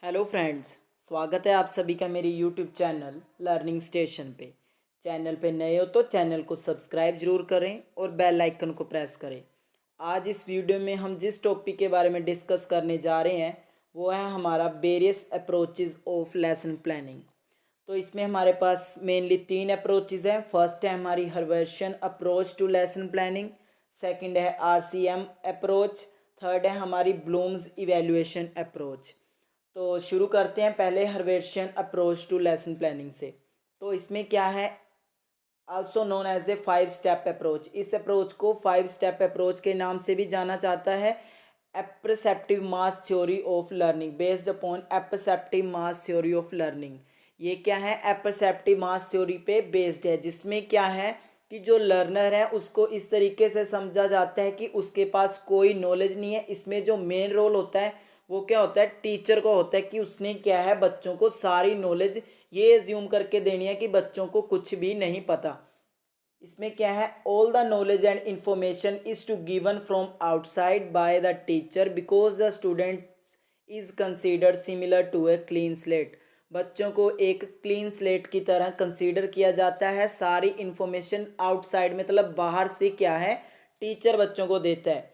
Hello friends. स्वागत है आप सभी का मेरे यूट्यूब चैनल लर्निंग स्टेशन पे। चैनल पे नए हो तो चैनल को सब्सक्राइब ज़रूर करें और बेल आइकन को प्रेस करें। आज इस वीडियो में हम जिस टॉपिक के बारे में डिस्कस करने जा रहे हैं वो है हमारा various approaches of lesson planning. तो इसमें हमारे पास मेनली तीन अप्रोचेज़ हैं। फर्स्ट है हमारी हर्वर्शियन approach to lesson planning, second है आरसीएम अप्रोच, थर्ड है हमारी ब्लूम्स इवैल्यूएशन अप्रोच। तो शुरू करते हैं पहले हर्वेशियन अप्रोच टू लेसन प्लानिंग से। तो इसमें क्या है, also known as a 5 step approach. इस अप्रोच को 5 स्टेप अप्रोच के नाम से भी जाना जाता है। Apperceptive mass theory of learning based upon apperceptive mass theory of learning. ये क्या है, एप्रसेप्टिव मास थ्योरी पे बेस्ड है, जिसमें क्या है कि जो लर्नर है उसको इस तरीके से समझा जाता है कि उसके पास कोई नॉलेज नहीं है। इसमें जो मेन रोल होता है वो क्या होता है, टीचर को होता है कि उसने क्या है बच्चों को सारी नॉलेज ये एज्यूम करके देनी है कि बच्चों को कुछ भी नहीं पता। इसमें क्या है, all the knowledge and information is to given from outside by the teacher because the student is considered similar to a clean slate. बच्चों को एक क्लीन स्लेट की तरह कंसीडर किया जाता है। सारी इंफॉर्मेशन आउटसाइड मतलब बाहर से क्या है टीचर बच्चों को देता है।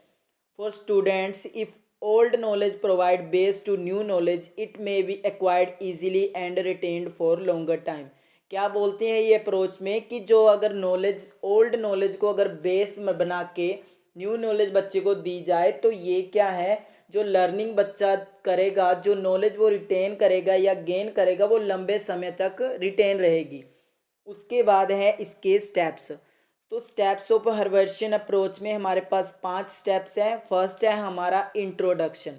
For students, if old knowledge provide base to new knowledge, it may be acquired easily and retained for longer time। क्या बोलते हैं ये अप्रोच में कि जो अगर नॉलेज ओल्ड नॉलेज को अगर बेस में बना के न्यू नॉलेज बच्चे को दी जाए तो ये क्या है, जो लर्निंग बच्चा करेगा, जो नॉलेज वो रिटेन करेगा या गेन करेगा वो लंबे समय तक रिटेन रहेगी। उसके बाद है इसके स्टेप्स। तो स्टेप्स ऑफ हर्वर्शियन अप्रोच में हमारे पास 5 स्टेप्स हैं। फर्स्ट है हमारा इंट्रोडक्शन।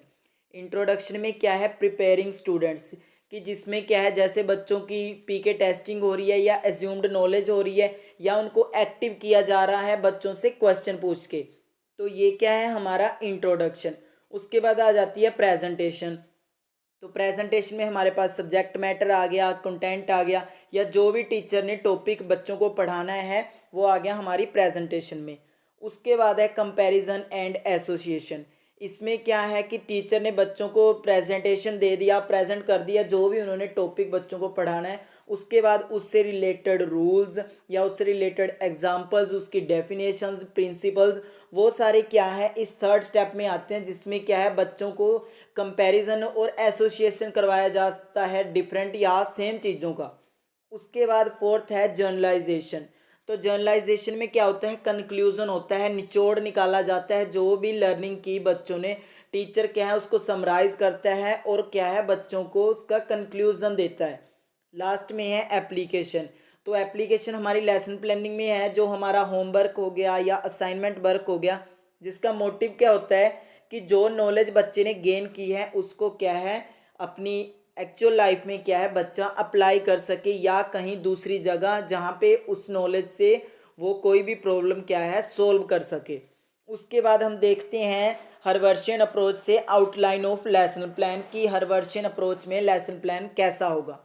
इंट्रोडक्शन में क्या है, प्रिपेयरिंग स्टूडेंट्स, कि जिसमें क्या है जैसे बच्चों की पीके टेस्टिंग हो रही है या एज्यूम्ड नॉलेज हो रही है या उनको एक्टिव किया जा रहा है बच्चों से क्वेश्चन पूछ के। तो ये क्या है हमारा इंट्रोडक्शन। उसके बाद आ जाती है प्रेजेंटेशन। तो प्रेजेंटेशन में हमारे पास सब्जेक्ट मैटर आ गया, कंटेंट आ गया, या जो भी टीचर ने टॉपिक बच्चों को पढ़ाना है वो आ गया हमारी प्रेजेंटेशन में। उसके बाद है कंपैरिजन एंड एसोसिएशन। इसमें क्या है कि टीचर ने बच्चों को प्रेजेंटेशन दे दिया, प्रेजेंट कर दिया जो भी उन्होंने टॉपिक बच्चों को पढ़ाना है। उसके बाद उससे रिलेटेड रूल्स या उससे रिलेटेड एग्जांपल्स, उसकी डेफिनेशंस, प्रिंसिपल्स, वो सारे क्या है इस थर्ड स्टेप में आते हैं, जिसमें क्या है बच्चों को कंपैरिजन और एसोसिएशन करवाया जाता है डिफरेंट या सेम चीज़ों का। उसके बाद फोर्थ है जर्नलाइजेशन। तो जर्नलाइजेशन में क्या होता है, कंक्लूजन होता है, निचोड़ निकाला जाता है जो भी लर्निंग की बच्चों ने। टीचर क्या है उसको समराइज करता है और क्या है बच्चों को उसका कंक्लूजन देता है। लास्ट में है एप्लीकेशन। तो एप्लीकेशन हमारी लेसन प्लानिंग में है, जो हमारा होमवर्क हो गया या असाइनमेंट वर्क हो गया, जिसका मोटिव क्या होता है कि जो नॉलेज बच्चे ने गेन की है उसको क्या है अपनी एक्चुअल लाइफ में क्या है बच्चा अप्लाई कर सके, या कहीं दूसरी जगह जहाँ पे उस नॉलेज से वो कोई भी प्रॉब्लम क्या है सोल्व कर सके। उसके बाद हम देखते हैं हर्वर्शियन अप्रोच से आउटलाइन ऑफ लेसन प्लान, की हर्वर्शियन अप्रोच में लेसन प्लान कैसा होगा।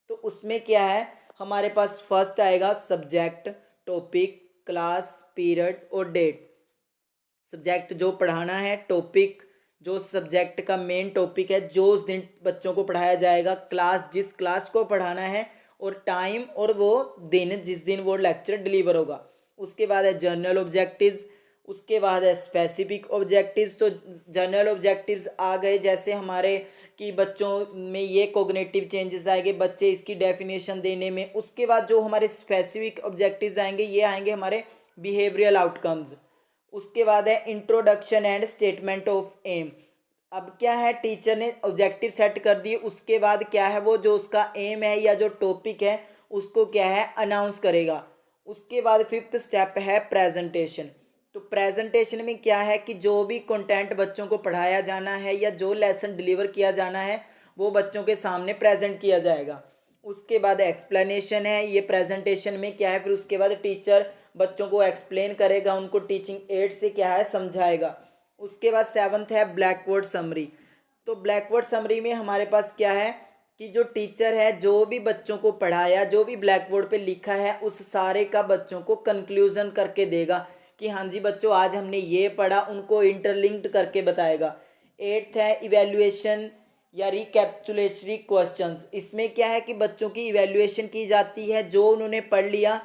तो उसमें क्या है हमारे पास फर्स्ट आएगा सब्जेक्ट, टॉपिक, क्लास, पीरियड और डेट। सब्जेक्ट जो पढ़ाना है, टॉपिक जो सब्जेक्ट का मेन टॉपिक है जो उस दिन बच्चों को पढ़ाया जाएगा, क्लास जिस क्लास को पढ़ाना है, और टाइम और वो दिन जिस दिन वो लेक्चर डिलीवर होगा। उसके बाद है जर्नल ऑब्जेक्टिव्स। उसके बाद है स्पेसिफिक ऑब्जेक्टिव्स। तो जर्नल ऑब्जेक्टिव्स आ गए जैसे हमारे कि बच्चों में ये कोग्निटिव चेंजेस आएंगे, बच्चे इसकी डेफिनेशन देने में। उसके बाद जो हमारे स्पेसिफिक ऑब्जेक्टिव्स आएंगे ये आएंगे हमारे बिहेवियरल आउटकम्स। उसके बाद है introduction and statement of aim. अब क्या है टीचर ने ऑब्जेक्टिव सेट कर दिए, उसके बाद क्या है वो जो उसका एम है या जो टॉपिक है उसको क्या है अनाउंस करेगा। उसके बाद फिफ्थ स्टेप है प्रेजेंटेशन। तो प्रेजेंटेशन में क्या है कि जो भी कंटेंट बच्चों को पढ़ाया जाना है या जो लेसन डिलीवर किया जाना है वो बच्चों के सामने प्रेजेंट किया जाएगा। उसके बाद एक्सप्लेनेशन है, ये प्रेजेंटेशन में क्या है फिर उसके बाद टीचर बच्चों को एक्सप्लेन करेगा, उनको टीचिंग एड से क्या है समझाएगा। उसके बाद सेवन्थ है ब्लैक बोर्ड समरी। तो ब्लैक बोर्ड समरी में हमारे पास क्या है कि जो टीचर है जो भी बच्चों को पढ़ाया, जो भी ब्लैक बोर्ड पे लिखा है उस सारे का बच्चों को कंक्लूजन करके देगा कि हाँ जी बच्चों आज हमने ये पढ़ा, उनको इंटरलिंक्ड करके बताएगा। एट्थ है इवेल्युएशन, या रिकैप्चुलेटरी क्वेश्चंस। इसमें क्या है कि बच्चों की इवैल्यूएशन की जाती है, जो उन्होंने पढ़ लिया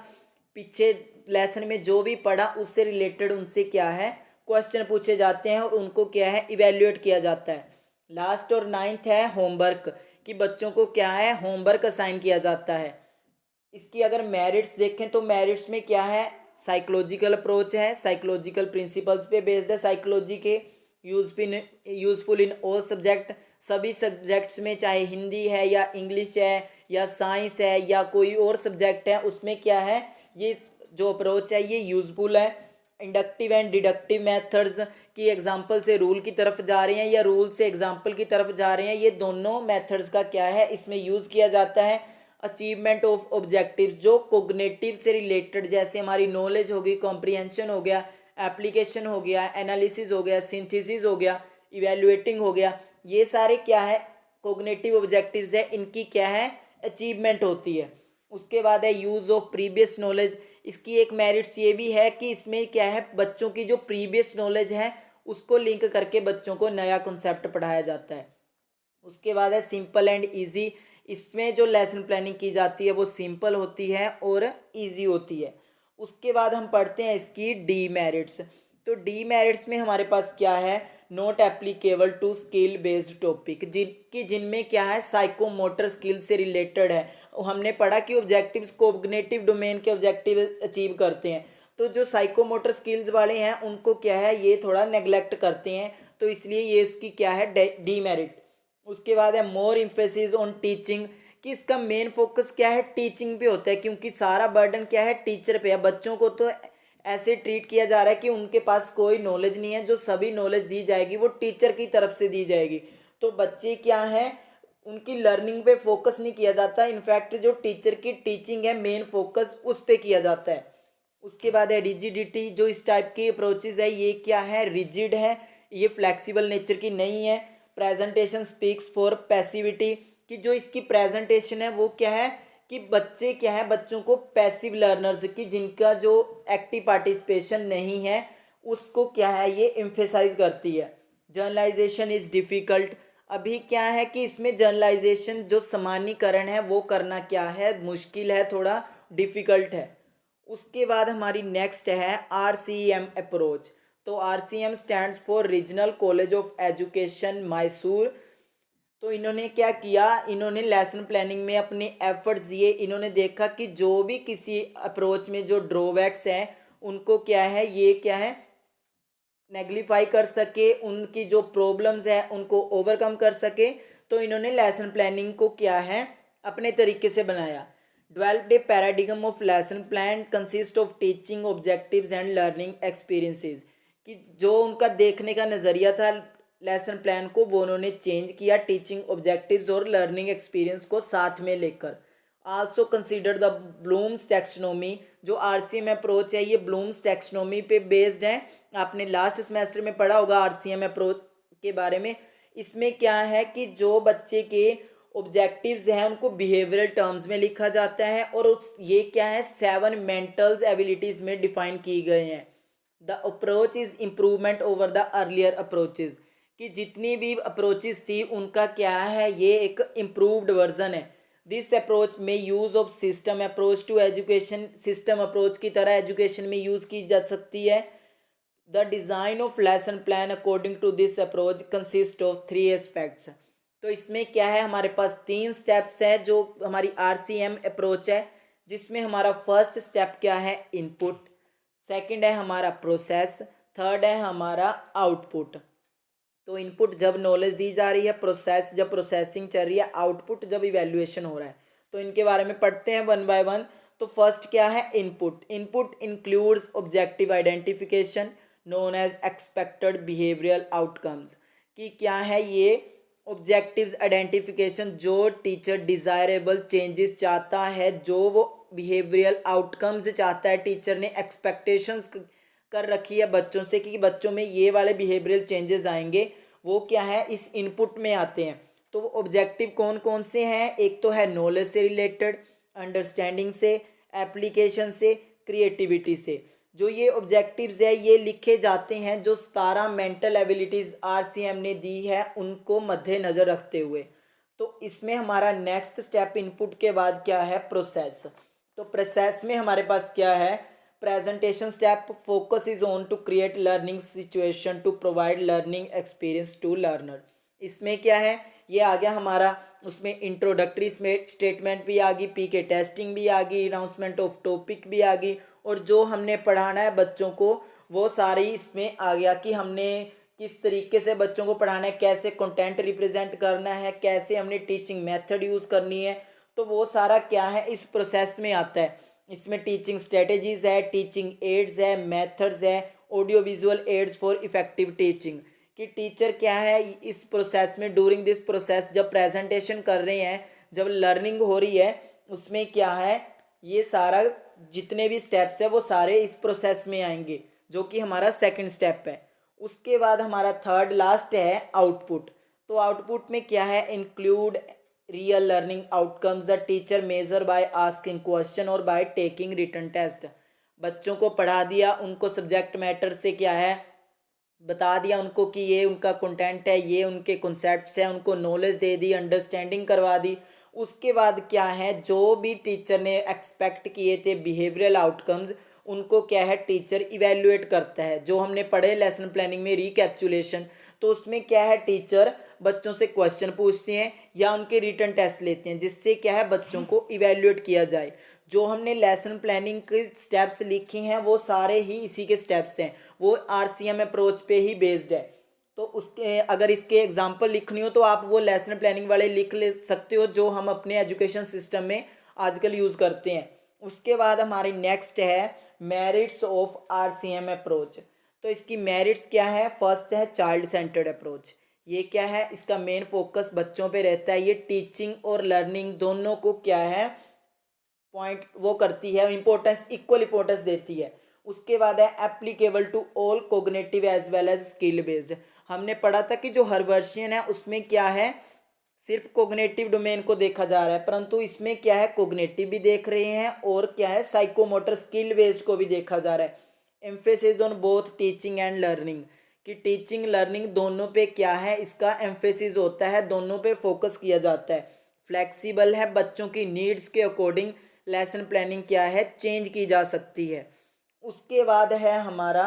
पीछे लेसन में, जो भी पढ़ा उससे रिलेटेड उनसे क्या है क्वेश्चन पूछे जाते हैं और उनको क्या है इवैल्यूएट किया जाता है। लास्ट और नाइन्थ है होमवर्क, कि बच्चों को क्या है होमवर्क असाइन किया जाता है। इसकी अगर मेरिट्स देखें तो मेरिट्स में क्या है, साइकोलॉजिकल अप्रोच है, साइकोलॉजिकल प्रिंसिपल्स पे बेस्ड है, साइकोलॉजी के यूजफुल इन ऑल सब्जेक्ट, सभी सब्जेक्ट्स में, चाहे हिंदी है या इंग्लिश है या साइंस है या कोई और सब्जेक्ट है, उसमें क्या है ये जो अप्रोच है ये यूजफुल है। इंडक्टिव एंड डिडक्टिव मेथड्स की एग्जाम्पल से रूल की तरफ जा रहे हैं या रूल से एग्जाम्पल की तरफ जा रहे हैं, ये दोनों मेथड्स का क्या है इसमें यूज़ किया जाता है। अचीवमेंट ऑफ ऑब्जेक्टिव्स, जो कोग्निटिव से रिलेटेड, जैसे हमारी नॉलेज होगी, कॉम्प्रिहेंशन हो गया, एप्लीकेशन हो गया, एनालिसिस हो गया, सिंथेसिस हो गया, इवेल्युएटिंग हो गया, ये सारे क्या है कोग्निटिव ऑब्जेक्टिव्स है, इनकी क्या है अचीवमेंट होती है। उसके बाद है यूज़ ऑफ प्रीवियस नॉलेज। इसकी एक मेरिट्स ये भी है कि इसमें क्या है बच्चों की जो प्रीवियस नॉलेज है उसको लिंक करके बच्चों को नया कॉन्सेप्ट पढ़ाया जाता है। उसके बाद है सिंपल एंड इजी। इसमें जो लेसन प्लानिंग की जाती है वो सिंपल होती है और इजी होती है। उसके बाद हम पढ़ते हैं इसकी डी मेरिट्स। तो डी मेरिट्स में हमारे पास क्या है, not applicable to skill based topic, जिनमें क्या है साइकोमोटर स्किल से रिलेटेड है। हमने पढ़ा कि ऑब्जेक्टिव्स कोग्निटिव डोमेन के ऑब्जेक्टिव अचीव करते हैं, तो जो साइकोमोटर स्किल्स वाले हैं उनको क्या है ये थोड़ा नेग्लेक्ट करते हैं, तो इसलिए ये इसकी क्या है डी मेरिट। उसके बाद है मोर इम्फेसिस ऑन टीचिंग, कि इसका मेन फोकस क्या है टीचिंग पे होता है, क्योंकि सारा बर्डन क्या है टीचर पे है। बच्चों को तो ऐसे ट्रीट किया जा रहा है कि उनके पास कोई नॉलेज नहीं है, जो सभी नॉलेज दी जाएगी वो टीचर की तरफ से दी जाएगी। तो बच्चे क्या है उनकी लर्निंग पे फोकस नहीं किया जाता, इनफैक्ट जो टीचर की टीचिंग है मेन फोकस उस पे किया जाता है। उसके बाद है रिजिडिटी, जो इस टाइप की अप्रोचेज है ये क्या है रिजिड है, ये फ्लेक्सिबल नेचर की नहीं है। प्रेजेंटेशन स्पीक्स फॉर पैसिविटी, कि जो इसकी प्रेजेंटेशन है वो क्या है कि बच्चे क्या है बच्चों को पैसिव लर्नर्स की जिनका जो एक्टिव पार्टिसिपेशन नहीं है उसको क्या है ये एम्फेसाइज करती है। जर्नलाइजेशन इज डिफ़िकल्ट, अभी क्या है कि इसमें जर्नलाइजेशन जो सामान्यीकरण है वो करना क्या है मुश्किल है, थोड़ा डिफ़िकल्ट है। उसके बाद हमारी नेक्स्ट है RCM अप्रोच। तो RCM stands for regional college of education Mysore. तो इन्होंने क्या किया, इन्होंने लेसन प्लानिंग में अपने एफर्ट्स दिए, इन्होंने देखा कि जो भी किसी अप्रोच में जो ड्रॉबैक्स हैं उनको क्या है ये क्या है नेग्लीफाई कर सके, उनकी जो प्रॉब्लम्स है उनको ओवरकम कर सके। तो इन्होंने लेसन प्लानिंग को क्या है अपने तरीके से बनाया। Developed A paradigm of lesson plan consist of teaching objectives and learning experiences, कि जो उनका देखने का नज़रिया था लेसन प्लान को वो उन्होंने चेंज किया टीचिंग ऑब्जेक्टिव्स और लर्निंग एक्सपीरियंस को साथ में लेकर। Also consider the Bloom's taxonomy, जो RCM अप्रोच है ये ब्लूम्स टैक्सोनॉमी पे बेस्ड है। आपने लास्ट सेमेस्टर में पढ़ा होगा RCM अप्रोच के बारे में। इसमें क्या है कि जो बच्चे के ऑब्जेक्टिव्स हैं उनको बिहेवियरल टर्म्स में लिखा जाता है और उस ये क्या है 7 मेंटल्स एबिलिटीज़ में डिफाइन की गए हैं। The approach is improvement over the earlier approaches, कि जितनी भी अप्रोचेस थी उनका क्या है ये एक इम्प्रूव्ड वर्जन है। दिस अप्रोच में use of system approach to education, system approach की तरह एजुकेशन में यूज़ की जा सकती है। The design of lesson plan according to this approach consist of 3 aspects. तो इसमें क्या है हमारे पास 3 स्टेप्स है जो हमारी RCM अप्रोच है, जिसमें हमारा फर्स्ट स्टेप क्या है इनपुट, सेकंड है हमारा प्रोसेस, थर्ड है हमारा आउटपुट। तो इनपुट जब नॉलेज दी जा रही है, प्रोसेस जब प्रोसेसिंग चल रही है, आउटपुट जब इवैल्यूएशन हो रहा है। तो इनके बारे में पढ़ते हैं वन बाय वन। तो फर्स्ट क्या है input. Input includes objective identification known as expected behavioural outcomes, कि क्या है ये ऑब्जेक्टिव्स आइडेंटिफिकेशन, जो टीचर डिज़ायरेबल चेंजेस चाहता है, जो वो बिहेवियरल आउटकम्स चाहता है, टीचर ने एक्सपेक्टेशंस कर रखी है बच्चों से कि बच्चों में ये वाले बिहेवियरल चेंजेस आएंगे, वो क्या है इस इनपुट में आते हैं। तो वो ऑब्जेक्टिव कौन कौन से हैं, एक तो है नॉलेज से रिलेटेड, अंडरस्टैंडिंग से, एप्लीकेशन से, क्रिएटिविटी से। जो ये ऑब्जेक्टिव्स है ये लिखे जाते हैं जो 17 मेंटल एबिलिटीज़ आरसीएम ने दी है उनको मद्देनज़र रखते हुए। तो इसमें हमारा नेक्स्ट स्टेप इनपुट के बाद क्या है, प्रोसेस। तो प्रोसेस में हमारे पास क्या है, presentation step, focus is on to create learning situation to provide learning experience to learner. इसमें क्या है, ये आ गया हमारा, उसमें इंट्रोडक्टरी स्टेटमेंट भी आ गई, पीके टेस्टिंग भी आ गई, अनाउंसमेंट ऑफ टॉपिक भी आ गई, और जो हमने पढ़ाना है बच्चों को वो सारी इसमें आ गया कि हमने किस तरीके से बच्चों को पढ़ाना है, कैसे कंटेंट रिप्रेजेंट करना है, कैसे हमने टीचिंग मेथड यूज़ करनी है। तो वो सारा क्या है इस प्रोसेस में आता है। इसमें टीचिंग स्ट्रेटेजीज है, टीचिंग एड्स है, मेथड्स है, audio visual aids for effective teaching. कि टीचर क्या है इस प्रोसेस में, ड्यूरिंग दिस प्रोसेस जब प्रेजेंटेशन कर रहे हैं, जब लर्निंग हो रही है, उसमें क्या है ये सारा जितने भी स्टेप्स है वो सारे इस प्रोसेस में आएंगे, जो कि हमारा सेकंड स्टेप है। उसके बाद हमारा थर्ड लास्ट है आउटपुट। तो आउटपुट में क्या है, include real learning outcomes the teacher measure by asking question और बाय टेकिंग रिटन टेस्ट। बच्चों को पढ़ा दिया, उनको सब्जेक्ट मैटर से क्या है बता दिया उनको कि ये उनका कंटेंट है, ये उनके कॉन्सेप्ट्स हैं, उनको नॉलेज दे दी, अंडरस्टैंडिंग करवा दी। उसके बाद क्या है, जो भी टीचर ने एक्सपेक्ट किए थे बिहेवियरल आउटकम्स, उनको क्या है टीचर इवेल्युएट करता है। जो हमने पढ़े लेसन प्लानिंग में रिकैप्चुलेशन, तो उसमें क्या है टीचर बच्चों से क्वेश्चन पूछते हैं या उनके रिटन टेस्ट लेते हैं, जिससे क्या है बच्चों को इवेल्युएट किया जाए। जो हमने लेसन प्लानिंग के स्टेप्स लिखे हैं वो सारे ही इसी के स्टेप्स हैं, वो आरसीएम अप्रोच पे ही बेस्ड है। तो उसके अगर इसके एग्जांपल लिखनी हो तो आप वो लेसन प्लानिंग वाले लिख ले सकते हो, जो हम अपने एजुकेशन सिस्टम में आजकल यूज़ करते हैं। उसके बाद हमारी नेक्स्ट है मेरिट्स ऑफ आरसीएम अप्रोच। तो इसकी मेरिट्स क्या है, फर्स्ट है चाइल्ड सेंटर्ड अप्रोच। ये क्या है, इसका मेन फोकस बच्चों पे रहता है, ये टीचिंग और लर्निंग दोनों को क्या है पॉइंट वो करती है, इंपॉर्टेंस इक्वल इंपॉर्टेंस देती है। उसके बाद है applicable to all cognitive as well as skill based. हमने पढ़ा था कि जो हर्बर्शियन है उसमें क्या है सिर्फ कोग्नेटिव डोमेन को देखा जा रहा है, परंतु इसमें क्या है कोग्नेटिव भी देख रहे हैं और क्या है साइकोमोटर स्किल बेस्ड को भी देखा जा रहा है। Emphasis on both teaching and learning, कि टीचिंग लर्निंग दोनों पे क्या है इसका एम्फेसिस होता है, दोनों पे फोकस किया जाता है। फ्लेक्सिबल है, बच्चों की नीड्स के अकॉर्डिंग लेसन प्लानिंग क्या है चेंज की जा सकती है। उसके बाद है हमारा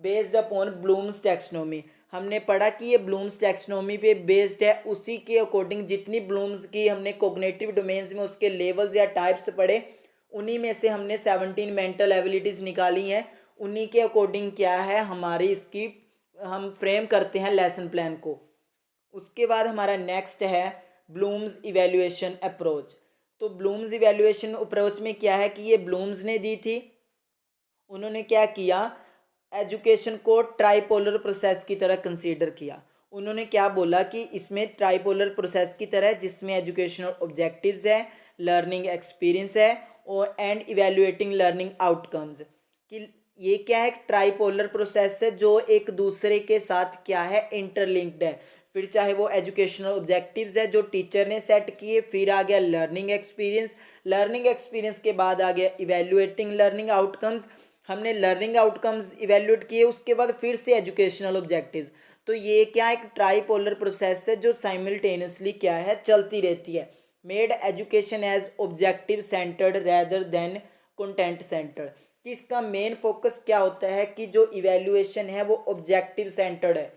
बेस्ड अपॉन ब्लूम्स टैक्सोनॉमी। हमने पढ़ा कि ये ब्लूम्स टैक्सोनॉमी पे बेस्ड है, उसी के अकॉर्डिंग जितनी ब्लूम्स की हमने कोग्निटिव डोमेन्स में उसके लेवल्स या टाइप्स पढ़े, उन्हीं में से हमने 17 मेंटल एबिलिटीज़ निकाली हैं, उन्हीं के अकॉर्डिंग क्या है हमारी इसकी हम फ्रेम करते हैं लेसन प्लान को। उसके बाद हमारा नेक्स्ट है ब्लूम्स इवैल्यूएशन अप्रोच। तो ब्लूम्स इवैल्यूएशन अप्रोच में क्या है कि ये ब्लूम्स ने दी थी, उन्होंने क्या किया एजुकेशन को ट्राइपोलर प्रोसेस की तरह कंसीडर किया। उन्होंने क्या बोला कि इसमें ट्राइपोलर प्रोसेस की तरह जिसमें एजुकेशनल ऑब्जेक्टिव्स है, लर्निंग एक्सपीरियंस है और एंड इवैल्यूएटिंग लर्निंग आउटकम्स, कि ये क्या है ट्राइपोलर प्रोसेस है जो एक दूसरे के साथ क्या है इंटरलिंक्ड है। फिर चाहे वो एजुकेशनल ऑब्जेक्टिव्स है जो टीचर ने सेट किए, फिर आ गया लर्निंग एक्सपीरियंस, लर्निंग एक्सपीरियंस के बाद आ गया इवैल्यूएटिंग लर्निंग आउटकम्स, हमने लर्निंग आउटकम्स इवैल्यूएट किए, उसके बाद फिर से एजुकेशनल ऑब्जेक्टिव्स। तो ये क्या एक ट्राइपोलर प्रोसेस है जो साइमल्टेनियसली क्या है चलती रहती है। Made education as objective centred rather than content centred, कि इसका मेन फोकस क्या होता है कि जो इवैल्यूएशन है वो ऑब्जेक्टिव सेंटर्ड है,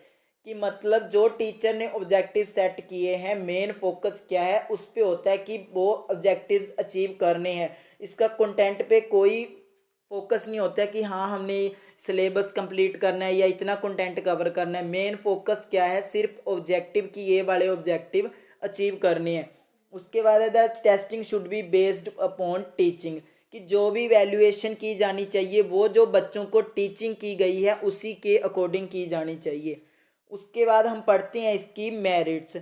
कि मतलब जो टीचर ने ऑब्जेक्टिव सेट किए हैं मेन फोकस क्या है उस पे होता है कि वो ऑब्जेक्टिव्स अचीव करने हैं। इसका कंटेंट पे कोई फोकस नहीं होता है कि हाँ हमने सिलेबस कंप्लीट करना है या इतना कंटेंट कवर करना है। मेन फोकस क्या है सिर्फ ऑब्जेक्टिव की ये वाले ऑब्जेक्टिव अचीव करने हैं। उसके बाद है the testing should be based upon teaching, कि जो भी वैल्यूएशन की जानी चाहिए वो जो बच्चों को टीचिंग की गई है उसी के अकॉर्डिंग की जानी चाहिए। उसके बाद हम पढ़ते हैं इसकी मेरिट्स।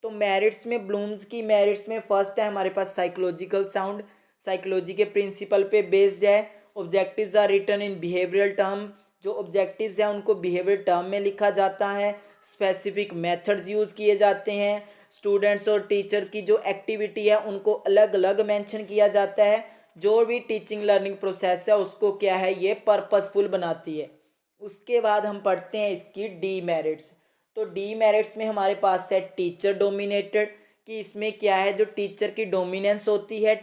तो मेरिट्स में ब्लूम्स की मेरिट्स में फर्स्ट है हमारे पास साइकोलॉजिकल साउंड, साइकोलॉजी के प्रिंसिपल पे बेस्ड है। Objectives are written in behavioural term, जो ऑब्जेक्टिव्स हैं उनको बिहेवियर टर्म में लिखा जाता है। स्पेसिफिक मेथड्स यूज़ किए जाते हैं। स्टूडेंट्स और टीचर की जो एक्टिविटी है उनको अलग अलग मेंशन किया जाता है। जो भी टीचिंग लर्निंग प्रोसेस है उसको क्या है ये पर्पसफुल बनाती है। उसके बाद हम पढ़ते हैं इसकी डीमेरिट्स। तो डीमेरिट्स में हमारे पास है टीचर डोमिनेटेड, कि इसमें क्या है जो टीचर की डोमिनेंस होती है,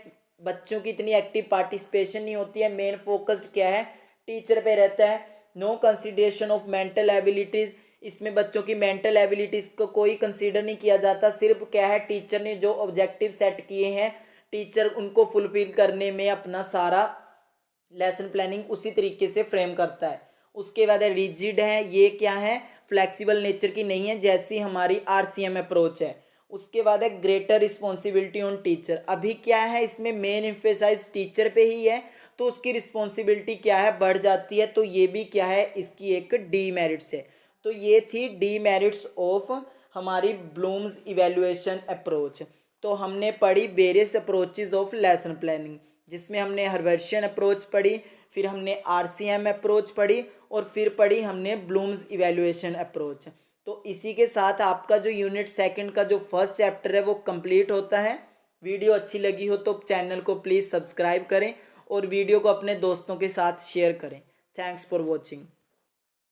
बच्चों की इतनी एक्टिव पार्टिसिपेशन नहीं होती है, मेन फोकस्ड क्या है टीचर पे रहता है। No consideration of mental abilities, इसमें बच्चों की मेंटल एबिलिटीज़ को कोई कंसीडर नहीं किया जाता, सिर्फ क्या है टीचर ने जो ऑब्जेक्टिव सेट किए हैं टीचर उनको फुलफिल करने में अपना सारा लेसन प्लानिंग उसी तरीके से फ्रेम करता है। उसके बाद है रिजिड है, ये क्या है फ्लेक्सिबल नेचर की नहीं है जैसी हमारी आरसीएम अप्रोच है। उसके बाद है ग्रेटर रिस्पॉन्सिबिलिटी ऑन टीचर, अभी क्या है इसमें मेन एम्फेसाइज टीचर पे ही है तो उसकी रिस्पॉन्सिबिलिटी क्या है बढ़ जाती है, तो ये भी क्या है इसकी एक डीमेरिट्स है। तो ये थी डीमेरिट्स ऑफ हमारी ब्लूम्स इवेल्युएशन अप्रोच। तो हमने पढ़ी various approaches of lesson planning, जिसमें हमने हर्वर्शियन अप्रोच पढ़ी, फिर हमने आरसीएम अप्रोच पढ़ी और फिर पढ़ी हमने ब्लूम्स इवेल्युएशन अप्रोच। तो इसी के साथ आपका जो यूनिट सेकंड का जो फर्स्ट चैप्टर है वो कंप्लीट होता है। वीडियो अच्छी लगी हो तो चैनल को प्लीज़ सब्सक्राइब करें और वीडियो को अपने दोस्तों के साथ शेयर करें। Thanks for watching.